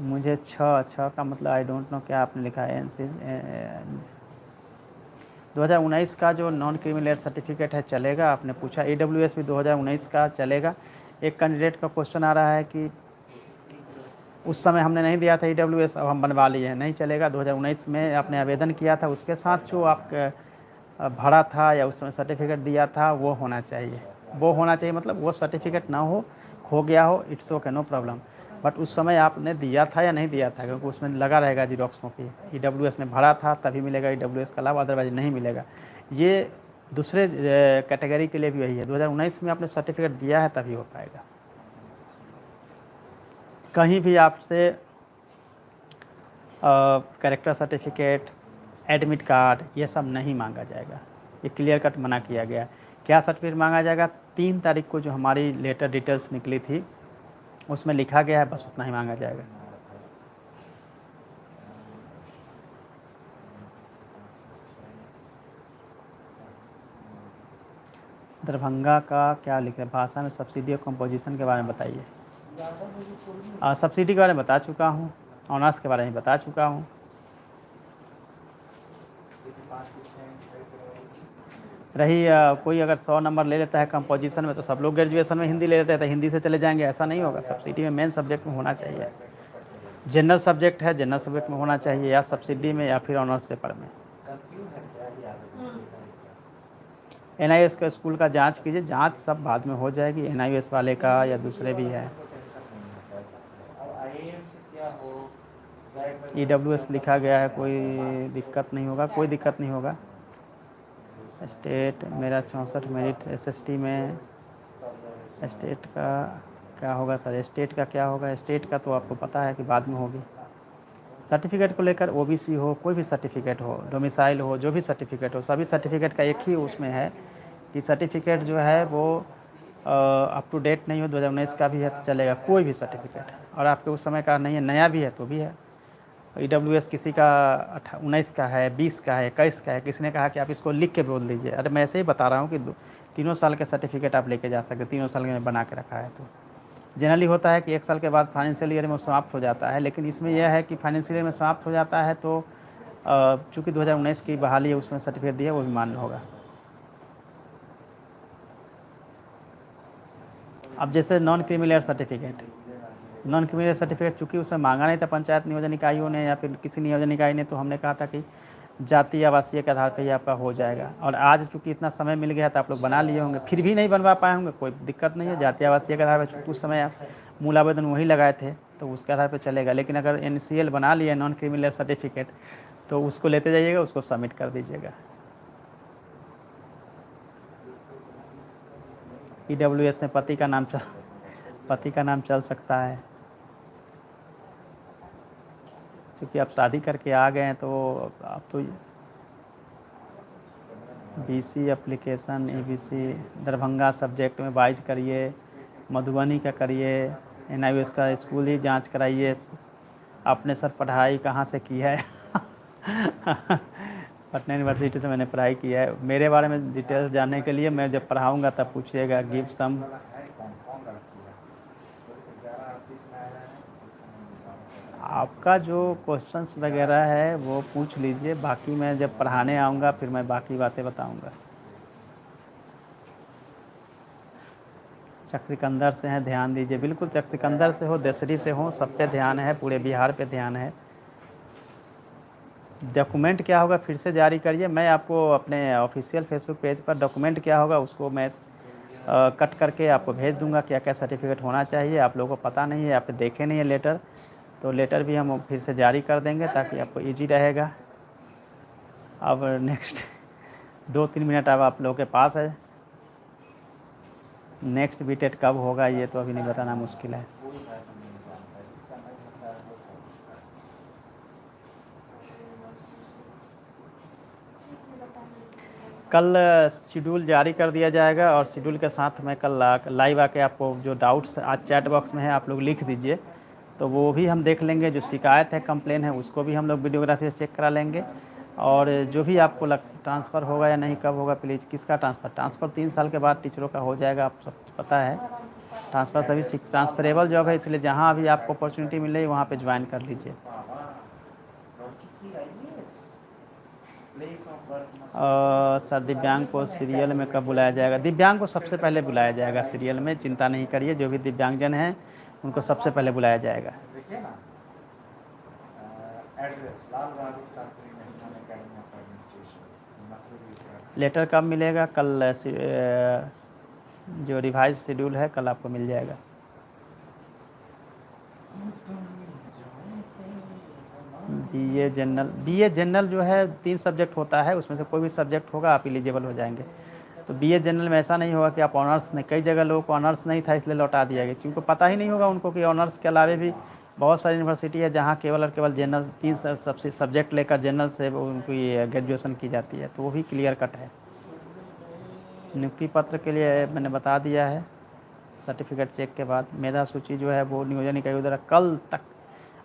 A: मुझे 6 का मतलब आई डोंट नो क्या आपने लिखा है। 2019 का जो नॉन क्रिमिनल सर्टिफिकेट है चलेगा, आपने पूछा। AWS भी 2019 का चलेगा। एक कैंडिडेट का क्वेश्चन आ रहा है कि उस समय हमने नहीं दिया था AWS, अब हम बनवा लिए हैं, नहीं चलेगा। 2019 में आपने आवेदन किया था, उसके साथ जो आप भरा था या उस समय सर्टिफिकेट दिया था वो होना चाहिए। वो होना चाहिए मतलब वो सर्टिफिकेट ना खो गया हो, it's okay, no problem, but उस समय आपने दिया था या नहीं दिया था, क्योंकि उसमें लगा रहेगा जीरोक्स कॉपी। AWS ने भरा था तभी मिलेगा AWS का लाभ, अदरवाइज नहीं मिलेगा। ये दूसरे कैटेगरी के लिए भी वही है। 2019 में आपने सर्टिफिकेट दिया है तभी हो पाएगा। कहीं भी आपसे कैरेक्टर सर्टिफिकेट, एडमिट कार्ड, ये सब नहीं मांगा जाएगा। ये क्लियर कट मना किया गया। क्या सर्टिफिकेट मांगा जाएगा? 3 तारीख को जो हमारी लेटर डिटेल्स निकली थी उसमें लिखा गया है, बस उतना ही मांगा जाएगा। दरभंगा का क्या लिख रहे हैं? भाषा में सब्सिडी और कंपोजिशन के बारे में बताइए। सब्सिडी के बारे में बता चुका हूँ, ऑनर्स के बारे में बता चुका हूँ। रही कोई अगर 100 नंबर ले लेता है कंपोजिशन में, तो सब लोग ग्रेजुएशन में हिंदी ले लेते हैं, तो हिंदी से चले जाएंगे, ऐसा नहीं होगा। सब्सिडी में मेन सब्जेक्ट में होना चाहिए। जनरल सब्जेक्ट है, जनरल सब्जेक्ट में होना चाहिए, या सब्सिडी में या फिर ऑनर्स पेपर में। NIOS का स्कूल का जांच कीजिए, जांच सब बाद में हो जाएगी, NIOS वाले का या दूसरे भी है। EWS लिखा गया है, कोई दिक्कत नहीं होगा, कोई दिक्कत नहीं होगा। स्टेट मेरा 64 मेरिट SST में। स्टेट का क्या होगा सर? स्टेट का क्या होगा? स्टेट का तो आपको पता है कि बाद में होगी। सर्टिफिकेट को लेकर OBC हो, कोई भी सर्टिफिकेट हो, डोमिसाइल हो, जो भी सर्टिफिकेट हो, सभी सर्टिफिकेट का एक ही उसमें है कि सर्टिफिकेट जो है वो अप टू डेट नहीं हो। 2019 का भी है तो चलेगा, कोई भी सर्टिफिकेट, और आपके उस समय का नहीं है, नया भी है तो भी है। EWS किसी का 19 का है, 20 का है, 21 का है, किसी ने कहा कि आप इसको लिख के बोल दीजिए। अरे मैं ऐसे ही बता रहा हूँ कि 3 साल के सर्टिफिकेट आप लेके जा सकते, 3 साल में बना के रखा है। तो जनरली होता है कि 1 साल के बाद फाइनेंशियल ईयर में समाप्त हो जाता है, लेकिन इसमें यह है कि फाइनेंशियल ईयर में समाप्त हो जाता है तो चूँकि 2019 की बहाली है, उसमें सर्टिफिकेट दिया वो भी मान्य होगा। अब जैसे non criminal certificate, non criminal certificate चूँकि उसमें मांगा नहीं था पंचायत नियोजन इकाइयों ने या फिर किसी नियोजन इकाई ने, तो हमने कहा था कि जाति आवासीय के आधार पर ही आपका हो जाएगा। और आज चूँकि इतना समय मिल गया तो आप लोग बना लिए होंगे, फिर भी नहीं बनवा पाए होंगे, कोई दिक्कत नहीं है। जाति आवासीय के आधार पर उस समय आप मूल आवेदन वही लगाए थे तो उसके आधार पर चलेगा। लेकिन अगर NCL बना लिए नॉन क्रिमिनल सर्टिफिकेट तो उसको लेते जाइएगा, उसको सबमिट कर दीजिएगा। EWS में पति का नाम चल सकता है। क्योंकि आप शादी करके आ गए हैं तो आप तो BC application ABC Darbhanga subject में 22 करिए, मधुबनी का करिए, NIOS का स्कूल ही जांच कराइए। आपने सर पढ़ाई कहाँ से की है? पटना यूनिवर्सिटी से मैंने पढ़ाई की है। मेरे बारे में डिटेल्स जानने के लिए मैं जब पढ़ाऊँगा तब पूछिएगा। गिव सम आपका जो क्वेश्चंस वगैरह है वो पूछ लीजिए, बाकी मैं जब पढ़ाने आऊँगा फिर मैं बाकी बातें बताऊँगा। चक सिकंदर से हैं, ध्यान दीजिए। बिल्कुल, चक सिकंदर से हो, देसरी से हो, सब पे ध्यान है, पूरे बिहार पे ध्यान है। डॉक्यूमेंट क्या होगा फिर से जारी करिए। मैं आपको अपने ऑफिशियल फेसबुक पेज पर डॉक्यूमेंट क्या होगा उसको मैं कट करके आपको भेज दूंगा, क्या क्या सर्टिफिकेट होना चाहिए। आप लोगों को पता नहीं है, आप देखे नहीं है लेटर, तो लेटर भी हम फिर से जारी कर देंगे ताकि आपको ईजी रहेगा। अब नेक्स्ट 2-3 मिनट अब आप लोगों के पास है। नेक्स्ट बीटेट कब होगा ये तो अभी नहीं बताना मुश्किल है। कल शेड्यूल जारी कर दिया जाएगा और शेड्यूल के साथ मैं कल लाइव आके आपको जो डाउट्स आज चैट बॉक्स में है आप लोग लिख दीजिए, तो वो भी हम देख लेंगे। जो शिकायत है, कंप्लेन है, उसको भी हम लोग वीडियोग्राफी से चेक करा लेंगे। और जो भी आपको ट्रांसफ़र होगा या नहीं, कब होगा, प्लीज़ किसका ट्रांसफ़र 3 साल के बाद टीचरों का हो जाएगा, आप सब पता है। ट्रांसफ़र सभी ट्रांसफरेबल जॉब है, इसलिए जहाँ भी आपको अपॉर्चुनिटी मिले वहाँ पे ज्वाइन कर लीजिए। सर दिव्यांग को सीरियल में कब बुलाया जाएगा? दिव्यांग को सबसे पहले बुलाया जाएगा सीरियल में, चिंता नहीं करिए। जो भी दिव्यांगजन हैं उनको सबसे पहले बुलाया जाएगा। लेटर कब मिलेगा? कल जो रिवाइज शेड्यूल है कल आपको मिल जाएगा। बीए जनरल जो है 3 सब्जेक्ट होता है, उसमें से कोई भी सब्जेक्ट होगा आप एलिजिबल हो जाएंगे। तो बीए जनरल में ऐसा नहीं होगा कि आप ऑनर्स नहीं, कई जगह लोगों को ऑनर्स नहीं था इसलिए लौटा दिया गया, क्योंकि पता ही नहीं होगा उनको कि ऑनर्स के अलावा भी बहुत सारी यूनिवर्सिटी है जहाँ केवल और केवल जनरल 3 सब्जेक्ट लेकर जनरल से उनकी ग्रेजुएशन की जाती है, तो वो भी क्लियर कट है। नियुक्ति पत्र के लिए मैंने बता दिया है, सर्टिफिकेट चेक के बाद। मेधा सूची जो है वो नियोजन इकाई द्वारा कल तक,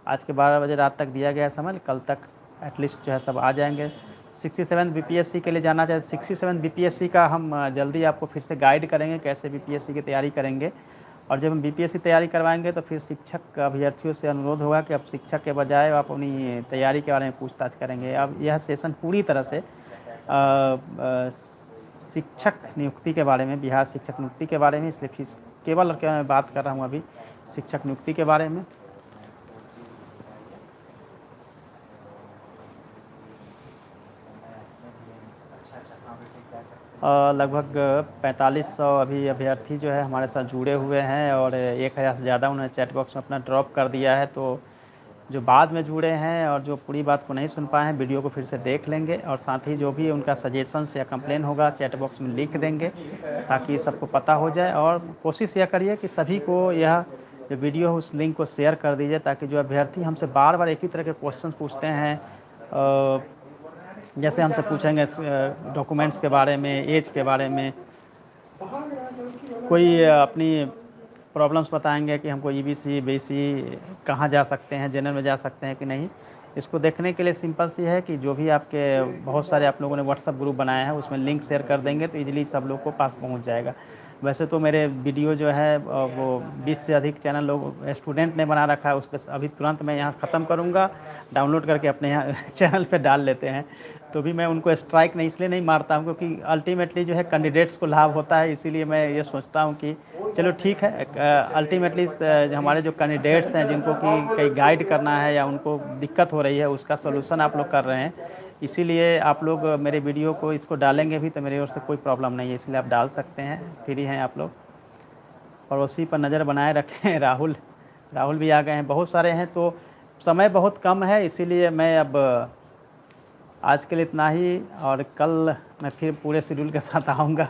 A: आज के 12 बजे रात तक दिया गया समय, कल तक एटलीस्ट जो है सब आ जाएंगे। 67 बीपीएससी के लिए जाना चाहते, 67 बीपीएससी का हम जल्दी आपको फिर से गाइड करेंगे कैसे बीपीएससी की तैयारी करेंगे। और जब हम बीपीएससी तैयारी करवाएंगे तो फिर शिक्षक अभ्यर्थियों से अनुरोध होगा कि अब शिक्षक के बजाय आप अपनी तैयारी के बारे में पूछताछ करेंगे। अब यह सेशन पूरी तरह से शिक्षक नियुक्ति के बारे में, बिहार शिक्षक नियुक्ति के बारे में, इसलिए फीस केवल क्या मैं बात कर रहा हूँ अभी शिक्षक नियुक्ति के बारे में। लगभग 4500 अभी अभ्यर्थी जो है हमारे साथ जुड़े हुए हैं और 1000 से ज़्यादा उन्होंने चैट बॉक्स में अपना ड्रॉप कर दिया है। तो जो बाद में जुड़े हैं और जो पूरी बात को नहीं सुन पाए हैं, वीडियो को फिर से देख लेंगे और साथ ही जो भी उनका सजेशंस या कंप्लेन होगा चैट बॉक्स में लिख देंगे ताकि सबको पता हो जाए। और कोशिश यह करिए कि सभी को यह जो वीडियो है उस लिंक को शेयर कर दीजिए, ताकि जो अभ्यर्थी हमसे बार बार एक ही तरह के क्वेश्चन पूछते हैं, जैसे हमसे पूछेंगे डॉक्यूमेंट्स के बारे में, एज के बारे में, कोई अपनी प्रॉब्लम्स बताएंगे कि हमको ईबीसी बीसी कहाँ जा सकते हैं, जनरल में जा सकते हैं कि नहीं। इसको देखने के लिए सिंपल सी है कि जो भी आपके बहुत सारे आप लोगों ने व्हाट्सअप ग्रुप बनाया है उसमें लिंक शेयर कर देंगे तो इजीली सब लोग को पास पहुंच जाएगा। वैसे तो मेरे वीडियो जो है वो 20 से अधिक चैनल लोग स्टूडेंट ने बना रखा है, उस पर अभी तुरंत मैं यहाँ ख़त्म करूँगा, डाउनलोड करके अपने यहाँ चैनल पे डाल लेते हैं। तो भी मैं उनको स्ट्राइक नहीं इसलिए नहीं मारता हूँ क्योंकि अल्टीमेटली जो है कैंडिडेट्स को लाभ होता है, इसीलिए मैं ये सोचता हूँ कि चलो ठीक है, अल्टीमेटली हमारे जो कैंडिडेट्स हैं जिनको कि कहीं गाइड करना है या उनको दिक्कत हो रही है उसका सोल्यूशन आप लोग कर रहे हैं, इसीलिए आप लोग मेरे वीडियो को इसको डालेंगे भी तो मेरी ओर से कोई प्रॉब्लम नहीं है, इसलिए आप डाल सकते हैं, फ्री हैं आप लोग। और उसी पर नज़र बनाए रखें। राहुल भी आ गए हैं, बहुत सारे हैं। तो समय बहुत कम है, इसीलिए मैं अब आज के लिए इतना ही और कल मैं फिर पूरे शेड्यूल के साथ आऊँगा।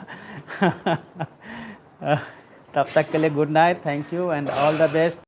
A: तब तक के लिए good night, thank you and all the best.